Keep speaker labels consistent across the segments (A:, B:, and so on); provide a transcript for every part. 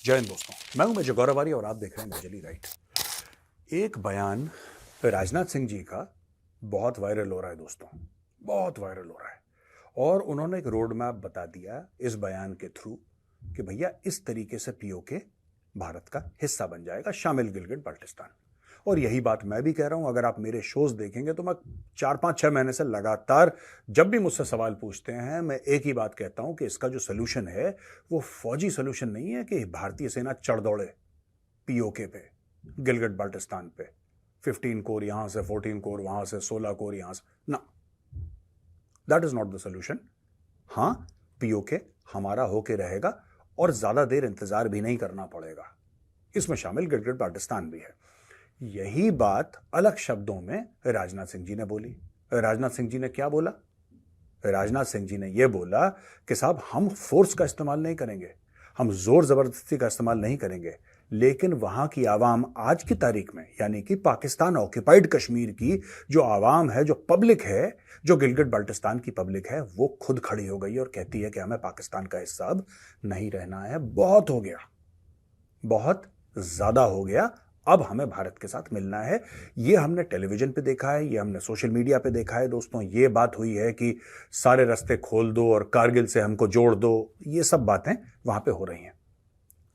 A: जय हिंद दोस्तों, मैं हूं मेजर गौरवारी और आप देख रहे हैं मेजरली राइट। एक बयान राजनाथ सिंह जी का बहुत वायरल हो रहा है दोस्तों, बहुत वायरल हो रहा है। और उन्होंने एक रोड मैप बता दिया इस बयान के थ्रू कि भैया इस तरीके से पीओके भारत का हिस्सा बन जाएगा, शामिल गिलगिट बाल्टिस्तान। और यही बात मैं भी कह रहा हूं। अगर आप मेरे शोज देखेंगे तो मैं 4-5-6 महीने से लगातार जब भी मुझसे सवाल पूछते हैं मैं एक ही बात कहता हूं कि इसका जो सोल्यूशन है वो फौजी सोल्यूशन नहीं है कि भारतीय सेना चढ़ दौड़े पीओके पे, गिलगिट बाल्टिस्तान पे, 15 कोर यहां से, 14 कोर वहां से, 16 कोर यहां से, ना, that is not the solution. हां, पीओके हमारा होके रहेगा और ज्यादा देर इंतजार भी नहीं करना पड़ेगा। इसमें शामिल गिलगिट बाल्टिस्तान भी है। यही बात अलग शब्दों में राजनाथ सिंह जी ने बोली। राजनाथ सिंह जी ने क्या बोला? राजनाथ सिंह जी ने यह बोला कि साहब हम फोर्स का इस्तेमाल नहीं करेंगे, हम जोर जबरदस्ती का इस्तेमाल नहीं करेंगे, लेकिन वहां की आवाम आज की तारीख में, यानी कि पाकिस्तान ऑक्यूपाइड कश्मीर की जो आवाम है, जो पब्लिक है, जो गिलगिट बाल्टिस्तान की पब्लिक है, वो खुद खड़ी हो गई और कहती है कि हमें पाकिस्तान का हिस्सा अब नहीं रहना है। बहुत हो गया, बहुत ज्यादा हो गया, अब हमें भारत के साथ मिलना है। ये हमने टेलीविजन पे देखा है, ये हमने सोशल मीडिया पे देखा है दोस्तों। ये बात हुई है कि सारे रास्ते खोल दो और कारगिल से हमको जोड़ दो, ये सब बातें वहां पे हो रही हैं।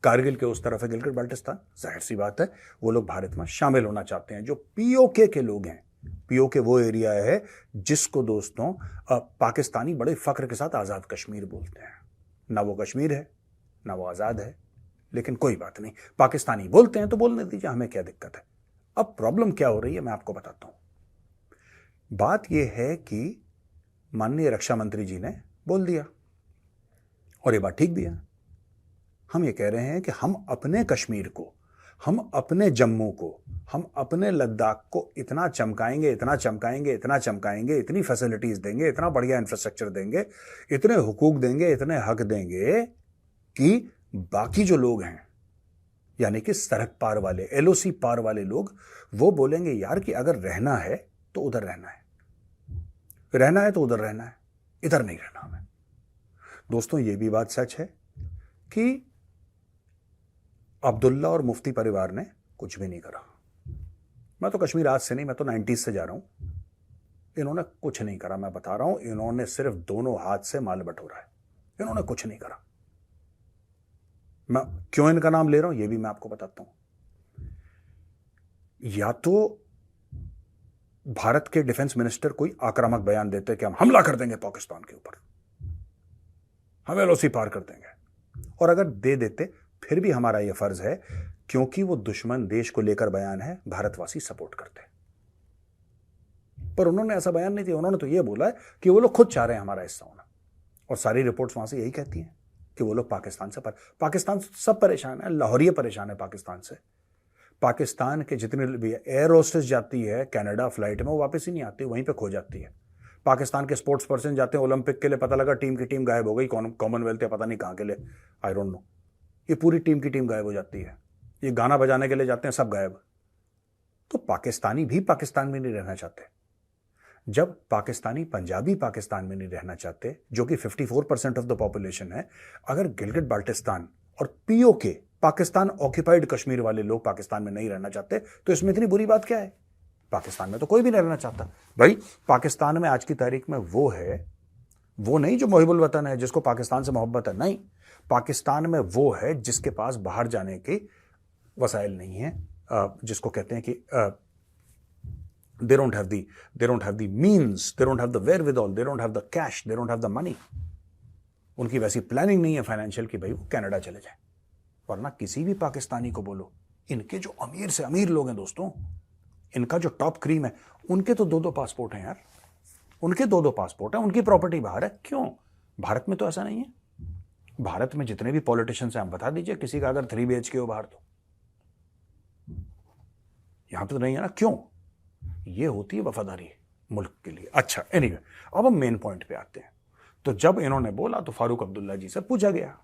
A: कारगिल के उस तरफ है गिलगिट बाल्टिस्तान, जाहिर सी बात है वो लोग भारत में शामिल होना चाहते हैं। जो पीओके के लोग हैं, पीओके वो एरिया है जिसको दोस्तों पाकिस्तानी बड़े फख्र के साथ आजाद कश्मीर बोलते हैं। ना वो कश्मीर है, ना वो आजाद है, लेकिन कोई बात नहीं, पाकिस्तानी बोलते हैं तो बोलने दीजिए, हमें क्या दिक्कत है। अब प्रॉब्लम क्या हो रही है मैं आपको बताता हूं। बात यह है कि माननीय रक्षा मंत्री जी ने बोल दिया और ये बात ठीक भी है। हम ये कह रहे हैं कि हम अपने कश्मीर को, हम अपने जम्मू को, हम अपने लद्दाख को इतना चमकाएंगे, इतना चमकाएंगे, इतना चमकाएंगे, इतनी फैसिलिटीज देंगे, इतना बढ़िया इंफ्रास्ट्रक्चर देंगे, इतने हुकूक देंगे, इतने हक देंगे कि बाकी जो लोग हैं, यानी कि सरहद पार वाले, एलओसी पार वाले लोग, वो बोलेंगे यार कि अगर रहना है तो उधर रहना है, रहना है तो उधर रहना है, इधर नहीं रहना हमें। दोस्तों ये भी बात सच है कि अब्दुल्ला और मुफ्ती परिवार ने कुछ भी नहीं करा। मैं तो कश्मीर आज से नहीं, मैं तो 90s से जा रहा हूं। इन्होंने कुछ नहीं करा, मैं बता रहा हूं। इन्होंने सिर्फ दोनों हाथ से माल बटोरा है, इन्होंने कुछ नहीं करा। मैं क्यों इनका नाम ले रहा हूं यह भी मैं आपको बताता हूं। या तो भारत के डिफेंस मिनिस्टर कोई आक्रामक बयान देते कि हम हमला कर देंगे पाकिस्तान के ऊपर, हम एलओसी पार कर देंगे, और अगर दे देते फिर भी हमारा यह फर्ज है, क्योंकि वो दुश्मन देश को लेकर बयान है, भारतवासी सपोर्ट करते। पर उन्होंने ऐसा बयान नहीं दिया। उन्होंने तो यह बोला है कि वो लोग खुद चाह रहे हैं हमारा हिस्सा होना, और सारी रिपोर्ट्स वहां से यही कहती हैं कि वो लोग पाकिस्तान से पाकिस्तान सब परेशान है, लाहौरिया परेशान है पाकिस्तान से। पाकिस्तान के जितने भी एयर होस्टेस जाती है कनाडा फ्लाइट में, वो वापस ही नहीं आती, वहीं पे खो जाती है। पाकिस्तान के स्पोर्ट्स पर्सन जाते हैं ओलंपिक के लिए, पता लगा टीम की टीम गायब हो गई, कॉमनवेल्थ या पता नहीं कहां के लिए, आई डोंट नो, ये पूरी टीम की टीम गायब हो जाती है। ये गाना बजाने के लिए जाते हैं, सब गायब। तो पाकिस्तानी भी पाकिस्तान में नहीं रहना चाहते। जब पाकिस्तानी पंजाबी पाकिस्तान में नहीं रहना चाहते, जो कि 54% ऑफ द पॉपुलेशन है, अगर गिलगिट बाल्टिस्तान और पीओके पाकिस्तान ऑक्यूपाइड कश्मीर वाले लोग पाकिस्तान में नहीं रहना चाहते, तो इसमें इतनी बुरी बात क्या है? पाकिस्तान में तो कोई भी नहीं रहना चाहता भाई। पाकिस्तान में आज की तारीख में वो है, वो नहीं जो मुहिबुल वतन है, जिसको पाकिस्तान से मोहब्बत है, नहीं। पाकिस्तान में वो है जिसके पास बाहर जाने के वसाइल नहीं है, जिसको कहते हैं कि they don't have the means, they don't have the wherewithal, they don't have the cash, they don't have the money. उनकी वैसी प्लानिंग नहीं है फाइनेंशियल कि भाई वो कनाडा चले जाए। वरना किसी भी पाकिस्तानी को बोलो, इनके जो अमीर से अमीर लोग हैं दोस्तों, इनका जो टॉप क्रीम है, उनके तो 2-2 पासपोर्ट हैं यार, उनके 2-2 पासपोर्ट हैं, उनकी प्रॉपर्टी बाहर है। क्यों? भारत में तो ऐसा नहीं है। भारत में जितने भी पॉलिटिशियंस हैं, आप बता दीजिए किसी का अगर 3 BHK हो बाहर, तो यहां पे तो नहीं है ना। क्यों? ये होती है वफादारी मुल्क के लिए। अच्छा, एनीवे, अब हम मेन पॉइंट पे आते हैं। तो जब इन्होंने बोला तो फारूक अब्दुल्ला जी से पूछा गया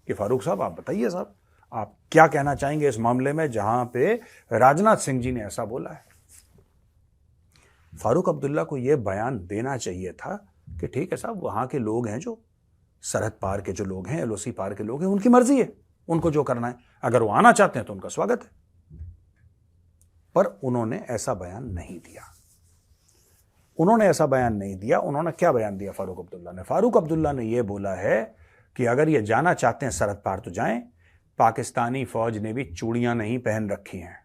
A: कि फारूक साहब आप बताइए, साहब आप क्या कहना चाहेंगे इस मामले में जहां पे राजनाथ सिंह जी ने ऐसा बोला है। फारूक अब्दुल्ला को यह बयान देना चाहिए था कि ठीक है साहब, वहां के लोग हैं, जो सरहद पार के जो लोग हैं, एलओसी पार के लोग हैं, उनकी मर्जी है, उनको जो करना है, अगर वो आना चाहते हैं तो उनका स्वागत है। पर उन्होंने ऐसा बयान नहीं दिया। उन्होंने क्या बयान दिया फारूक अब्दुल्ला ने? फारूक अब्दुल्ला ने यह बोला है कि अगर ये जाना चाहते हैं सरहद पार तो जाएं, पाकिस्तानी फौज ने भी चूड़ियां नहीं पहन रखी हैं।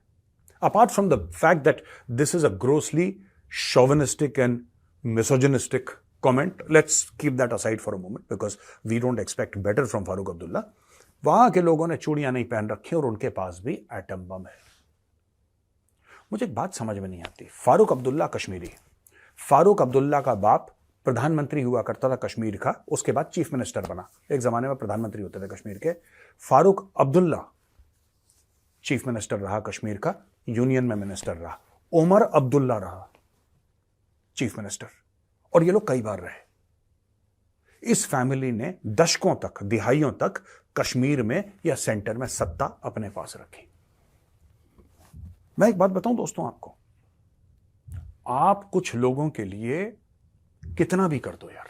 A: Apart from the fact that this is a grossly chauvinistic and misogynistic comment, let's keep that aside for a moment because we don't expect better from Farooq Abdullah. वहां के लोगों ने चूड़ियां नहीं पहन रखी और उनके पास भी एटम बम है। मुझे एक बात समझ में नहीं आती। फारूक अब्दुल्ला कश्मीरी, फारूक अब्दुल्ला का बाप प्रधानमंत्री हुआ करता था कश्मीर का, उसके बाद चीफ मिनिस्टर बना। एक जमाने में प्रधानमंत्री होते थे कश्मीर के। फारूक अब्दुल्ला चीफ मिनिस्टर रहा कश्मीर का, यूनियन में मिनिस्टर रहा। उमर अब्दुल्ला रहा चीफ मिनिस्टर, और ये लोग कई बार रहे। इस फैमिली ने दशकों तक, दिहाइयों तक कश्मीर में या सेंटर में सत्ता अपने पास रखी। मैं एक बात बताऊं दोस्तों आपको, आप कुछ लोगों के लिए कितना भी कर दो यार,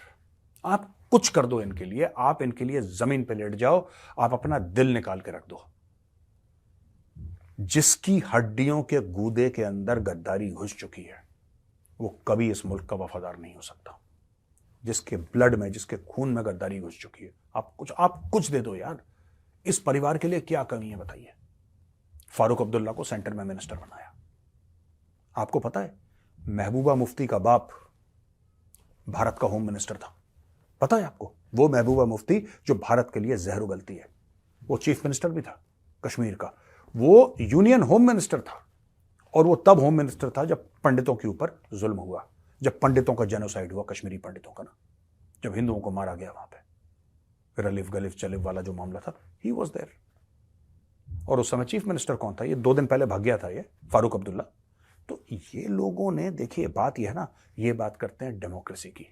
A: आप कुछ कर दो इनके लिए, आप इनके लिए जमीन पे लेट जाओ, आप अपना दिल निकाल के रख दो, जिसकी हड्डियों के गूदे के अंदर गद्दारी घुस चुकी है वो कभी इस मुल्क का वफादार नहीं हो सकता। जिसके ब्लड में, जिसके खून में गद्दारी घुस चुकी है, आप कुछ दे दो यार। इस परिवार के लिए क्या कमी है बताइए? फारूक अब्दुल्ला को सेंटर में मिनिस्टर बनाया। आपको पता है महबूबा मुफ्ती का बाप भारत का होम मिनिस्टर था, पता है आपको? वो महबूबा मुफ्ती जो भारत के लिए जहर उगलती है, वो चीफ मिनिस्टर भी था कश्मीर का, वो यूनियन होम मिनिस्टर था। और वो तब होम मिनिस्टर था जब पंडितों के ऊपर जुल्म हुआ, जब पंडितों का जेनोसाइड हुआ, कश्मीरी पंडितों का ना, जब हिंदुओं को मारा गया वहां पे, रलिफ गलिफ चलिफ वाला जो मामला था, ही वॉज देयर। और उस समय चीफ मिनिस्टर कौन था? ये 2 दिन पहले भाग गया था, ये फारूक अब्दुल्ला। तो ये लोगों ने, देखिए बात यह है ना, ये बात करते हैं डेमोक्रेसी की,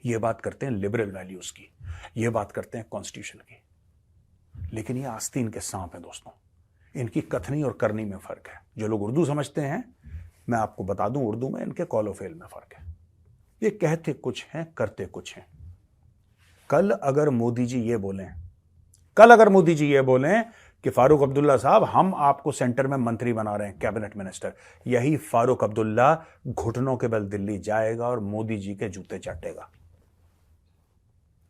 A: ये बात करते हैं लिबरल वैल्यूज की, ये बात करते हैं कॉन्स्टिट्यूशन की, लेकिन ये आस्तीन के सांप हैं दोस्तों। इनकी कथनी और करनी में फर्क है। जो लोग उर्दू समझते हैं, मैं आपको बता दूं, उर्दू में इनके कॉल और फेल में फर्क है। ये कहते कुछ हैं, करते कुछ हैं। कल अगर मोदी जी ये बोलें कि फारूक अब्दुल्ला साहब हम आपको सेंटर में मंत्री बना रहे हैं, कैबिनेट मिनिस्टर, यही फारूक अब्दुल्ला घुटनों के बल दिल्ली जाएगा और मोदी जी के जूते चाटेगा।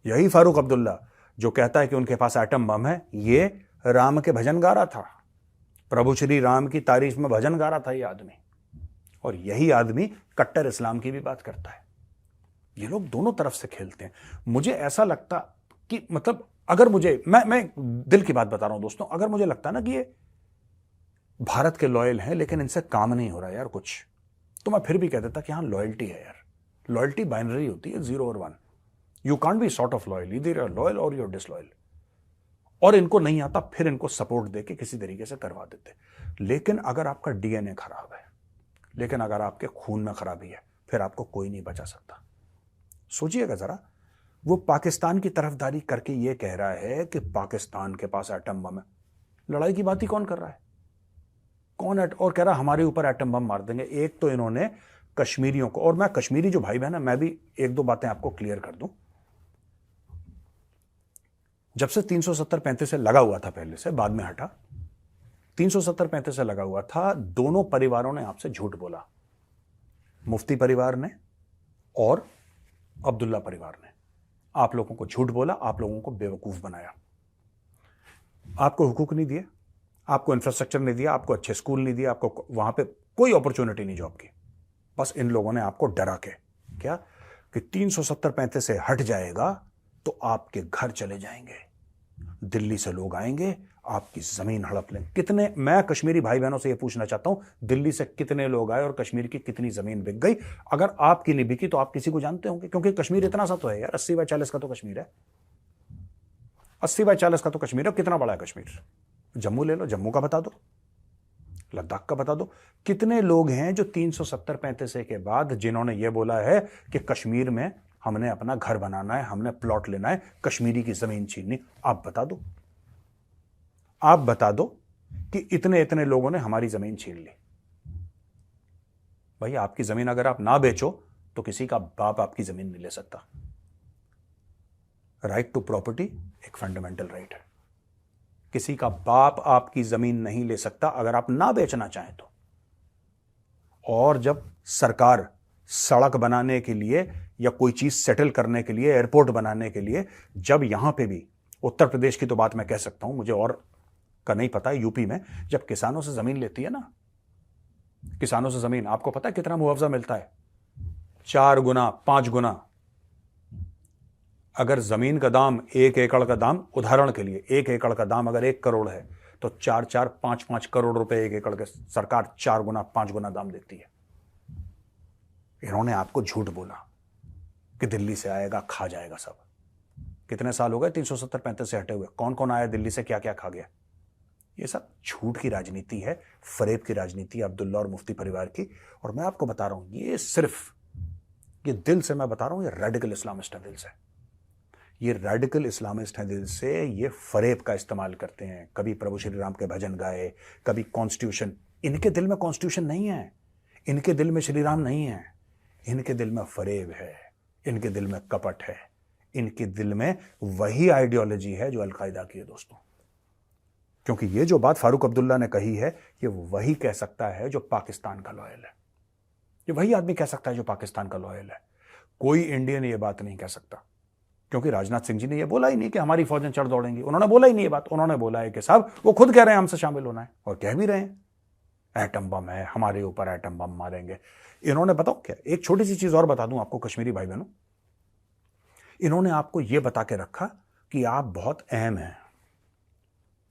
A: यही फारूक अब्दुल्ला जो कहता है कि उनके पास एटम बम है, ये राम के भजन गा रहा था, प्रभु श्री राम की तारीफ में भजन गा रहा था ये आदमी। और यही आदमी कट्टर इस्लाम की भी बात करता है। ये लोग दोनों तरफ से खेलते हैं। मुझे ऐसा लगता कि मतलब अगर मुझे, मैं दिल की बात बता रहा हूं दोस्तों, अगर मुझे लगता ना कि ये भारत के लॉयल हैं लेकिन इनसे काम नहीं हो रहा यार कुछ, तो मैं फिर भी कह देता कि हाँ लॉयल्टी है यार। लॉयल्टी बाइनरी होती है, 0 और 1। You can't be sort of loyal, इधर यूर लॉयल और यूर डिसलॉयल। और इनको नहीं आता, फिर इनको सपोर्ट देके किसी तरीके से करवा देते। लेकिन अगर आपका डीएनए खराब है, लेकिन अगर आपके खून में खराबी है, फिर आपको कोई नहीं बचा सकता। सोचिएगा जरा, वो पाकिस्तान की तरफदारी करके ये कह रहा है कि पाकिस्तान के पास एटम बम है। लड़ाई की बात ही कौन कर रहा है? और कह रहा हमारे ऊपर एटम बम मार देंगे। एक तो इन्होंने कश्मीरियों को, और मैं कश्मीरी जो भाई बहन है, मैं भी 1-2 बातें आपको क्लियर कर दूं। जब से 370-35 से लगा हुआ था, पहले से, बाद में हटा, 370-35 से लगा हुआ था, दोनों परिवारों ने आपसे झूठ बोला। मुफ्ती परिवार ने और अब्दुल्ला परिवार ने आप लोगों को झूठ बोला, आप लोगों को बेवकूफ बनाया, आपको हुकूक नहीं दिए, आपको इंफ्रास्ट्रक्चर नहीं दिया, आपको अच्छे स्कूल नहीं दिया, आपको वहां पे कोई अपॉर्चुनिटी नहीं जॉब की। बस इन लोगों ने आपको डरा के क्या कि 370-35 से हट जाएगा तो आपके घर चले जाएंगे, दिल्ली से लोग आएंगे, आपकी जमीन हड़प लेंगे। कितने, मैं कश्मीरी भाई बहनों से यह पूछना चाहता हूं, दिल्ली से कितने लोग आए और कश्मीर की कितनी जमीन बिक गई? अगर आपकी नहीं बिकी तो आप किसी को जानते होंगे, क्योंकि कश्मीर इतना सा तो है यार, 80/40 का तो कश्मीर है, 80/40 का तो कश्मीर है। कितना बड़ा है कश्मीर? जम्मू ले लो, जम्मू का बता दो, लद्दाख का बता दो। कितने लोग हैं जो 370-35 के बाद जिन्होंने यह बोला है कि कश्मीर में हमने अपना घर बनाना है, हमने प्लॉट लेना है, कश्मीरी की जमीन छीननी? आप बता दो, आप बता दो कि इतने इतने लोगों ने हमारी जमीन छीन ली। भाई आपकी जमीन अगर आप ना बेचो तो किसी का बाप आपकी जमीन नहीं ले सकता। राइट टू प्रॉपर्टी एक फंडामेंटल राइट है। किसी का बाप आपकी जमीन नहीं ले सकता अगर आप ना बेचना चाहें तो। और जब सरकार सड़क बनाने के लिए या कोई चीज सेटल करने के लिए, एयरपोर्ट बनाने के लिए, जब यहां पे भी उत्तर प्रदेश की तो बात मैं कह सकता हूं, मुझे और का नहीं पता, यूपी में जब किसानों से जमीन लेती है ना, किसानों से जमीन, आपको पता है कितना मुआवजा मिलता है? 4 गुना 5 गुना। अगर जमीन का दाम 1 एकड़ का दाम, उदाहरण के लिए 1 एकड़ का दाम अगर 1 करोड़ है तो 4-4 5-5 करोड़ रुपए 1 एकड़ के सरकार 4 गुना 5 गुना दाम देती है। इन्होंने आपको झूठ बोला कि दिल्ली से आएगा, खा जाएगा सब। कितने साल हो गए 370-35 से हटे हुए? कौन कौन आया दिल्ली से, क्या क्या खा गया? ये सब झूठ की राजनीति है, फरेब की राजनीति है अब्दुल्ला और मुफ्ती परिवार की। और मैं आपको बता रहा हूं, ये सिर्फ, ये दिल से मैं बता रहा हूं, ये रेडिकल इस्लामिस्ट है दिल से। ये रेडिकल इस्लामिस्ट हैं दिल से, ये फरेब का इस्तेमाल करते हैं। कभी प्रभु श्री राम के भजन गाए, कभी कॉन्स्टिट्यूशन। इनके दिल में कॉन्स्टिट्यूशन नहीं है, इनके दिल में श्री राम नहीं है, इनके दिल में फरेब है, इनके दिल में कपट है, इनके दिल में वही आइडियोलॉजी है जो अलकायदा की है दोस्तों। क्योंकि ये जो बात फारूक अब्दुल्ला ने कही है, ये वही कह सकता है जो पाकिस्तान का लॉयल है। ये वही आदमी कह सकता है जो पाकिस्तान का लॉयल है। कोई इंडियन ये बात नहीं कह सकता, क्योंकि राजनाथ सिंह जी ने ये बोला ही नहीं कि हमारी फौजें चढ़ दौड़ेंगी। उन्होंने बोला ही नहीं ये बात। उन्होंने बोला है कि साहब, वो खुद कह रहे हैं हमसे शामिल होना है, और कह भी रहे हैं एटम बम है, हमारे ऊपर एटम बम मारेंगे। इन्होंने, बताओ क्या, एक छोटी सी चीज और बता दूं आपको कश्मीरी भाई बहनों, इन्होंने आपको यह बता के रखा कि आप बहुत अहम हैं,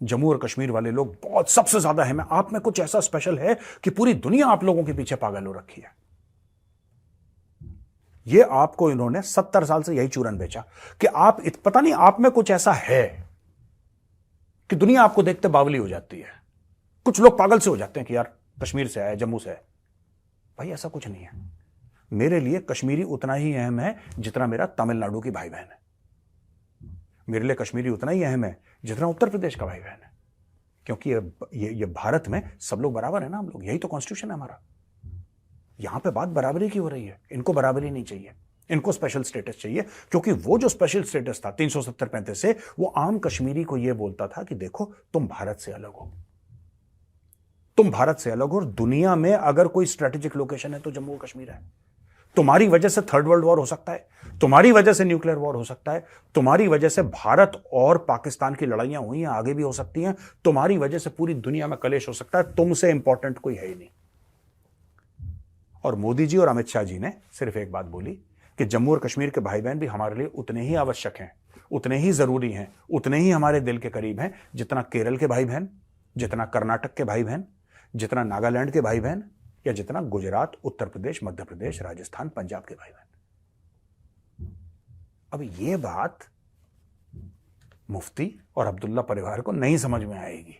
A: जम्मू और कश्मीर वाले लोग बहुत सबसे ज्यादा अहम है, आप में कुछ ऐसा स्पेशल है कि पूरी दुनिया आप लोगों के पीछे पागल हो रखी है। ये आपको इन्होंने 70 साल से यही चूरन बेचा कि आप पता नहीं आप में कुछ ऐसा है कि दुनिया आपको देखते बावली हो जाती है। कुछ लोग पागल से हो जाते हैं कि यार कश्मीर से आया, जम्मू से है। भाई ऐसा कुछ नहीं है। मेरे लिए कश्मीरी उतना ही अहम है जितना मेरा तमिलनाडु की भाई बहन है। मेरे लिए कश्मीरी उतना ही अहम है जितना उत्तर प्रदेश का भाई बहन है। क्योंकि ये भारत में सब लोग बराबर है ना, हम लोग, यही तो कॉन्स्टिट्यूशन है हमारा। यहां पे बात बराबरी की हो रही है। इनको बराबरी नहीं चाहिए, इनको स्पेशल स्टेटस चाहिए। क्योंकि वो जो स्पेशल स्टेटस था 370-35 से, वो आम कश्मीरी को ये बोलता था कि देखो तुम भारत से अलग हो, तुम भारत से अलग हो, और दुनिया में अगर कोई स्ट्रेटेजिक लोकेशन है तो जम्मू कश्मीर है। तुम्हारी वजह से 3rd वर्ल्ड वॉर हो सकता है, तुम्हारी वजह से न्यूक्लियर वॉर हो सकता है, तुम्हारी वजह से भारत और पाकिस्तान की लड़ाइयां हुई हैं, आगे भी हो सकती हैं, तुम्हारी वजह से पूरी दुनिया में कलेश हो सकता है। तुमसे इंपॉर्टेंट कोई है ही नहीं। और मोदी जी और अमित शाह जी ने सिर्फ एक बात बोली कि जम्मू और कश्मीर के भाई बहन भी हमारे लिए उतने ही आवश्यक हैं, उतने ही जरूरी हैं, उतने ही हमारे दिल के करीब हैं जितना केरल के भाई बहन, जितना कर्नाटक के भाई बहन, जितना नागालैंड के भाई बहन, या जितना गुजरात, उत्तर प्रदेश, मध्य प्रदेश, राजस्थान, पंजाब के भाई बहन। अब ये बात मुफ्ती और अब्दुल्ला परिवार को नहीं समझ में आएगी,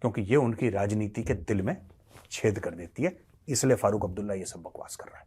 A: क्योंकि ये उनकी राजनीति के दिल में छेद कर देती है। इसलिए फारूक अब्दुल्ला ये सब बकवास कर रहा है।